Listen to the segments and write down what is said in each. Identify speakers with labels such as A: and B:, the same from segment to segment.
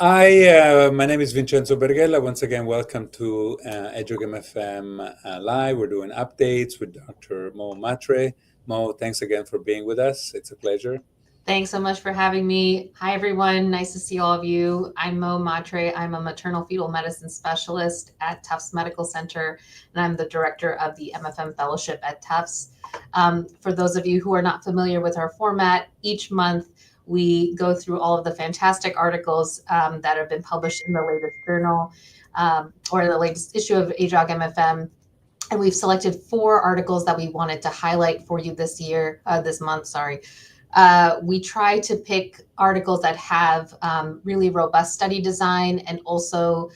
A: My name is Vincenzo Berghella. Once again, welcome to AJOG MFM Live. We're doing updates with Dr. Mhatre. Mo, thanks again for being with us. It's a pleasure.
B: Thanks so much for having me. Hi, everyone. Nice to see all of you. I'm Mhatre. I'm a maternal fetal medicine specialist at Tufts Medical Center, and I'm the director of the MFM Fellowship at Tufts. For those of you who are not familiar with our format, each month we go through all of the fantastic articles that have been published in the latest journal or the latest issue of AJOG MFM. And we've selected 4 articles that we wanted to highlight for you this month. We try to pick articles that have really robust study design and also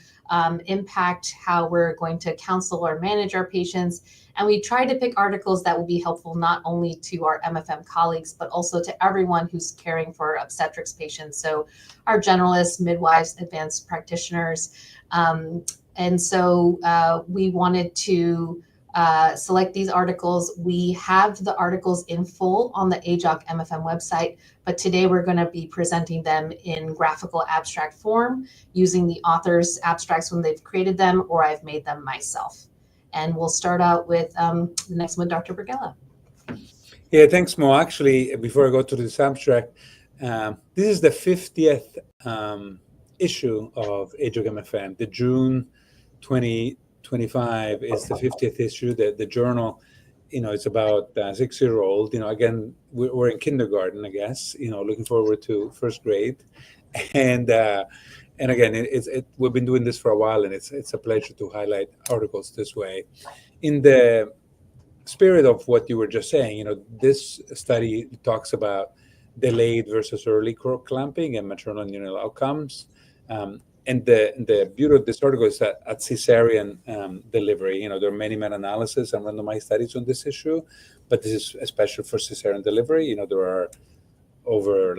B: impact how we're going to counsel or manage our patients. And we try to pick articles that will be helpful not only to our MFM colleagues, but also to everyone who's caring for obstetrics patients. So our generalists, midwives, advanced practitioners. And so we wanted to select these articles. We have the articles in full on the AJOG MFM website, but today we're going to be presenting them in graphical abstract form using the author's abstracts when they've created them, or I've made them myself. And we'll start out with the next one, Dr. Berghella.
A: Yeah, thanks, Mo. Actually, before I go to this abstract, this is the 50th issue of AJOG MFM. The June 2025 is the 50th issue. The journal, it's about 6-year-old. Again, we're in kindergarten, I guess. Looking forward to first grade, and again, we've been doing this for a while, and it's a pleasure to highlight articles this way. In the spirit of what you were just saying, this study talks about delayed versus early cord clamping and maternal neonatal outcomes. And the beauty of this article is that at cesarean delivery, there are many meta-analysis and randomized studies on this issue, but this is especially for cesarean delivery. There are over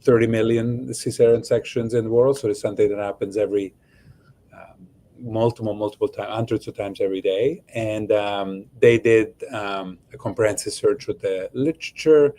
A: 30 million cesarean sections in the world, so it's something that happens every multiple times, hundreds of times every day. And they did a comprehensive search with the literature.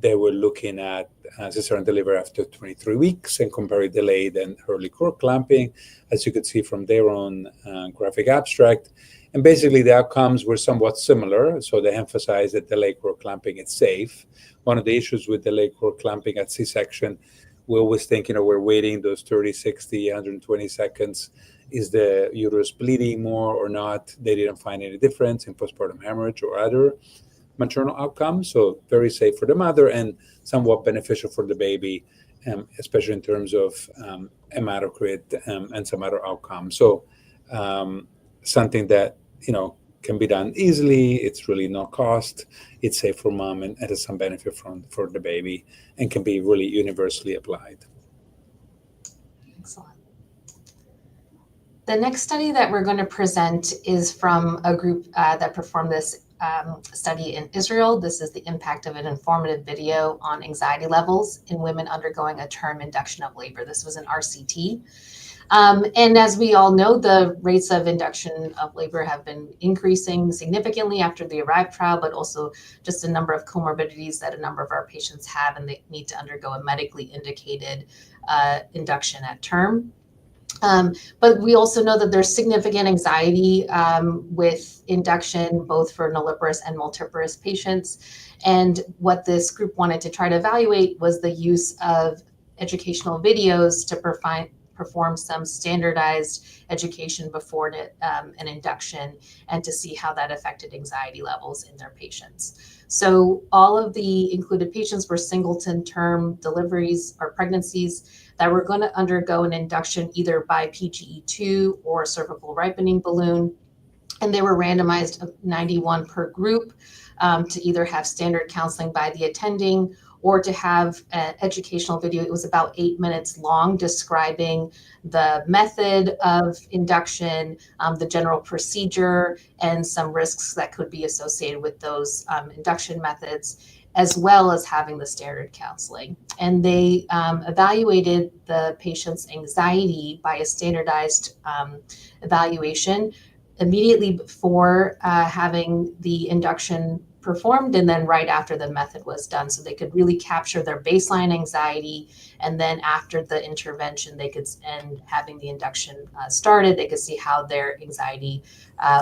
A: They were looking at cesarean delivery after 23 weeks and comparing delayed and early cord clamping, as you could see from their own graphic abstract. And basically, the outcomes were somewhat similar. So they emphasized that delayed cord clamping is safe. One of the issues with delayed cord clamping at C-section, we always think, we're waiting those 30, 60, 120 seconds. Is the uterus bleeding more or not? They didn't find any difference in postpartum hemorrhage or other maternal outcomes. So very safe for the mother and somewhat beneficial for the baby, especially in terms of hematocrit and some other outcomes. So something that, can be done easily. It's really no cost. It's safe for mom and has some benefit for the baby and can be really universally applied.
B: Excellent. The next study that we're going to present is from a group that performed this study in Israel. This is the impact of an informative video on anxiety levels in women undergoing a term induction of labor. This was an RCT. And as we all know, the rates of induction of labor have been increasing significantly after the ARRIVE trial, but also just a number of comorbidities that a number of our patients have, and they need to undergo a medically indicated induction at term. But we also know that there's significant anxiety with induction, both for nulliparous and multiparous patients. And what this group wanted to try to evaluate was the use of educational videos to perform some standardized education before an induction and to see how that affected anxiety levels in their patients. So all of the included patients were singleton term deliveries or pregnancies that were going to undergo an induction either by PGE2 or cervical ripening balloon. And they were randomized 91 per group to either have standard counseling by the attending or to have an educational video. It was about 8 minutes long, describing the method of induction, the general procedure, and some risks that could be associated with those induction methods, as well as having the standard counseling. And they evaluated the patient's anxiety by a standardized evaluation immediately before having the induction performed, and then right after the method was done, so they could really capture their baseline anxiety. And then after the intervention, and having the induction started, they could see how their anxiety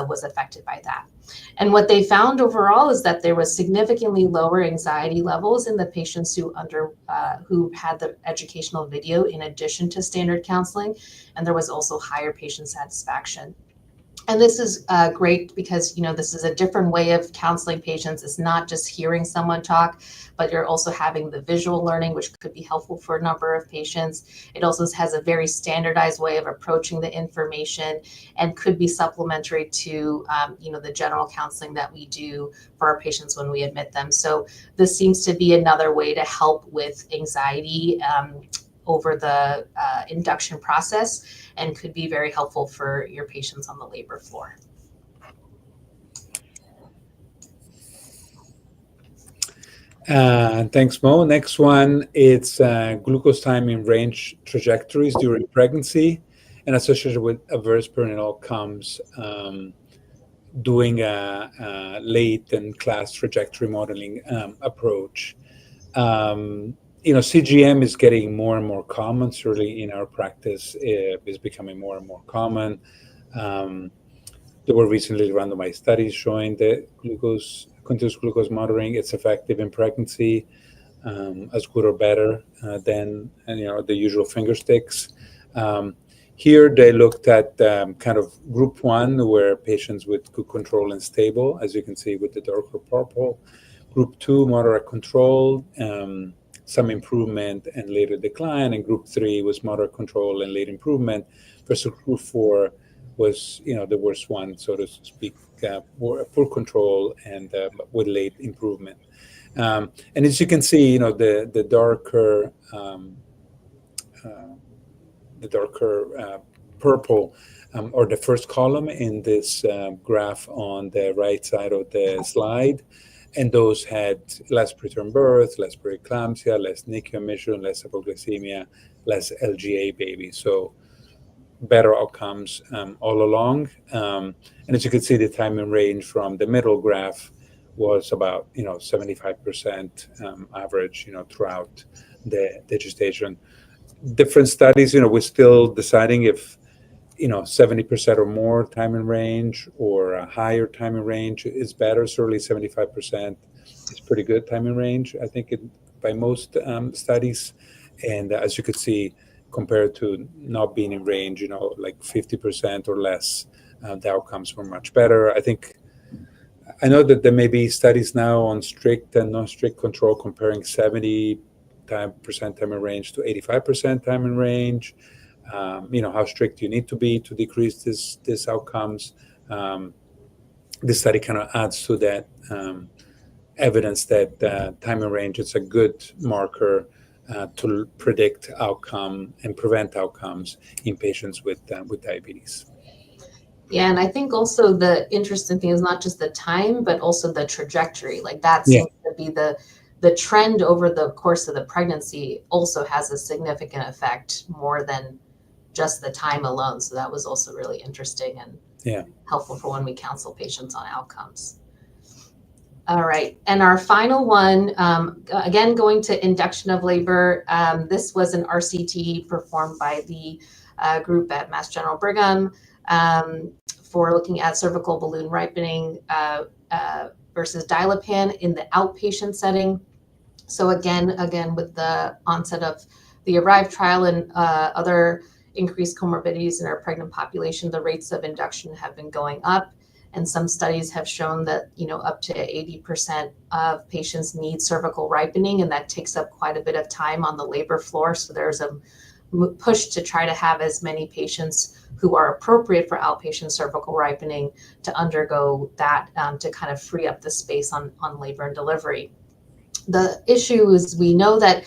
B: was affected by that. And what they found overall is that there was significantly lower anxiety levels in the patients who had the educational video in addition to standard counseling, and there was also higher patient satisfaction. And this is great because, this is a different way of counseling patients. It's not just hearing someone talk, but you're also having the visual learning, which could be helpful for a number of patients. It also has a very standardized way of approaching the information and could be supplementary to, the general counseling that we do for our patients when we admit them. So this seems to be another way to help with anxiety over the induction process, and could be very helpful for your patients on the labor floor.
A: Thanks, Mo. Next one, it's glucose time in range trajectories during pregnancy and associated with adverse perinatal outcomes, doing a late and class trajectory modeling approach. CGM is getting more and more common. Certainly in our practice, it's becoming more and more common. There were recently randomized studies showing that continuous glucose monitoring, it's effective in pregnancy, as good or better than the usual finger sticks. Here they looked at kind of group 1, where patients with good control and stable, as you can see with the darker purple. Group 2, moderate control, some improvement and later decline, and group 3 was moderate control and late improvement, versus group 4 was the worst one, so to speak, poor control and with late improvement. And as you can see, the darker purple, or the first column in this graph on the right side of the slide, and those had less preterm birth, less preeclampsia, less NICU admission, less hypoglycemia, less LGA babies. So better outcomes all along. And as you can see, the time in range from the middle graph was about 75% average throughout the gestation. Different studies, we're still deciding if 70% or more time in range or a higher time in range is better. Certainly 75% is pretty good time in range, I think, by most studies. And as you could see, compared to not being in range, like 50% or less, the outcomes were much better. I know that there may be studies now on strict and non-strict control comparing 70% time in range to 85% time in range. How strict you need to be to decrease this outcomes. This study kind of adds to that evidence that time in range is a good marker to predict outcome and prevent outcomes in patients with diabetes.
B: Yeah, and I think also the interesting thing is not just the time, but also the trajectory. Like that seems to be the trend over the course of the pregnancy also has a significant effect more than just the time alone. So that was also really interesting and helpful for when we counsel patients on outcomes. All right, and our final one, again, going to induction of labor. This was an RCT performed by the group at Mass General Brigham for looking at cervical balloon ripening versus Dilapan in the outpatient setting. So again, with the onset of the ARRIVE trial and other increased comorbidities in our pregnant population, the rates of induction have been going up. And some studies have shown that, up to 80% of patients need cervical ripening, and that takes up quite a bit of time on the labor floor. So there's a push to try to have as many patients who are appropriate for outpatient cervical ripening to undergo that, to kind of free up the space on labor and delivery. The issue is we know that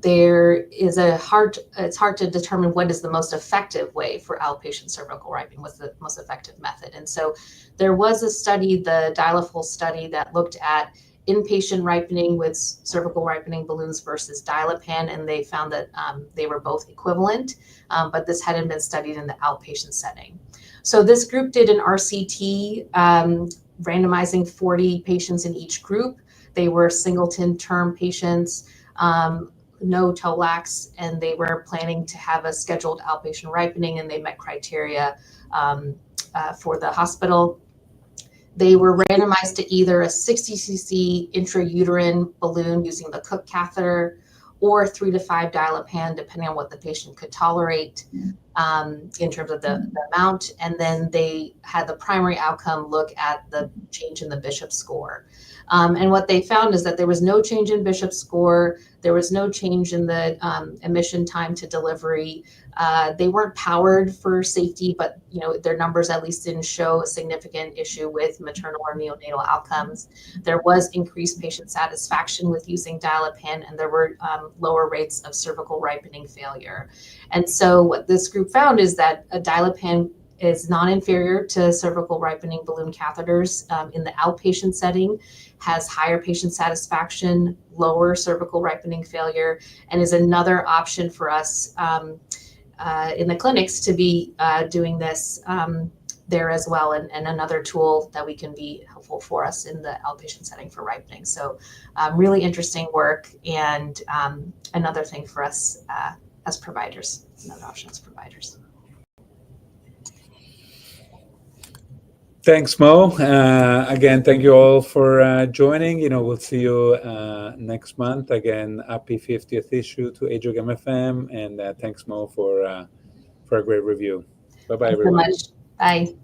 B: it's hard to determine what is the most effective way for outpatient cervical ripening, what's the most effective method. And so there was a study, the Dilafol study, that looked at inpatient ripening with cervical ripening balloons versus Dilapan, and they found that they were both equivalent, but this hadn't been studied in the outpatient setting. So this group did an RCT randomizing 40 patients in each group. They were singleton term patients, no TOLACs, and they were planning to have a scheduled outpatient ripening, and they met criteria for the hospital. They were randomized to either a 60 cc intrauterine balloon using the Cook catheter or 3 to 5 dilapan, depending on what the patient could tolerate in terms of the amount. And then they had the primary outcome look at the change in the Bishop score. And what they found is that there was no change in Bishop score. There was no change in the admission time to delivery. They weren't powered for safety, but their numbers at least didn't show a significant issue with maternal or neonatal outcomes. There was increased patient satisfaction with using dilapan, and there were lower rates of cervical ripening failure. And so what this group found is that a dilapan is non-inferior to cervical ripening balloon catheters in the outpatient setting, has higher patient satisfaction, lower cervical ripening failure, and is another option for us in the clinics to be doing this there as well, and another tool that we can be helpful for us in the outpatient setting for ripening. So really interesting work, and another thing for us as providers, another option as providers.
A: Thanks, Mo. Again, thank you all for joining. We'll see you next month. Again, happy 50th issue to AJOG MFM, and thanks, Mo, for a great review. Bye-bye, everyone.
B: Thanks so much. Bye.